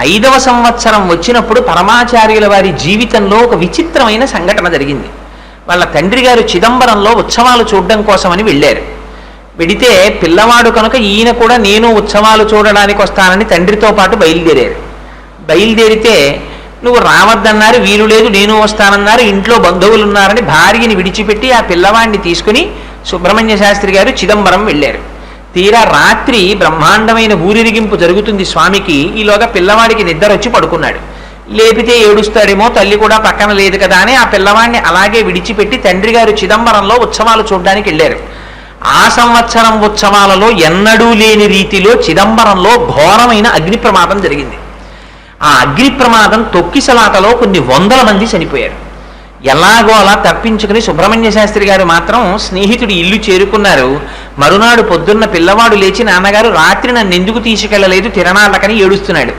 5వ సంవత్సరం వచ్చినప్పుడు పరమాచార్యుల వారి జీవితంలో ఒక విచిత్రమైన సంఘటన జరిగింది. వాళ్ళ తండ్రి గారు చిదంబరంలో ఉత్సవాలు చూడడం కోసమని వెళ్ళారు. వెడితే పిల్లవాడు కనుక ఈయన కూడా నేను ఉత్సవాలు చూడడానికి వస్తానని తండ్రితో పాటు బయలుదేరారు. బయలుదేరితే నువ్వు రావద్దన్నారు, వీలు లేదు నేను వస్తానన్నారు, ఇంట్లో బంధువులు ఉన్నారని భార్యని విడిచిపెట్టి ఆ పిల్లవాడిని తీసుకుని సుబ్రహ్మణ్య శాస్త్రి గారు చిదంబరం వెళ్ళారు. తీరా రాత్రి బ్రహ్మాండమైన ఊరిరిగింపు జరుగుతుంది స్వామికి. ఈలోగా పిల్లవాడికి నిద్ర వచ్చి పడుకున్నాడు. లేపితే ఏడుస్తాడేమో, తల్లి కూడా పక్కన లేదు కదా అని ఆ పిల్లవాడిని అలాగే విడిచిపెట్టి తండ్రి గారు చిదంబరంలో ఉత్సవాలు చూడడానికి వెళ్ళారు. ఆ సంవత్సరం ఉత్సవాలలో ఎన్నడూ లేని రీతిలో చిదంబరంలో ఘోరమైన అగ్ని ప్రమాదం జరిగింది. ఆ అగ్ని ప్రమాదం తొక్కిసలాటలో కొన్ని 100 మంది చనిపోయారు. ఎలాగో అలా తప్పించుకుని సుబ్రహ్మణ్య శాస్త్రి గారు మాత్రం స్నేహితుడి ఇల్లు చేరుకున్నారు. మరునాడు పొద్దున్న పిల్లవాడు లేచి, నాన్నగారు రాత్రి నన్ను ఎందుకు తీసుకెళ్లలేదు తిరణాలకని ఏడుస్తున్నాడు.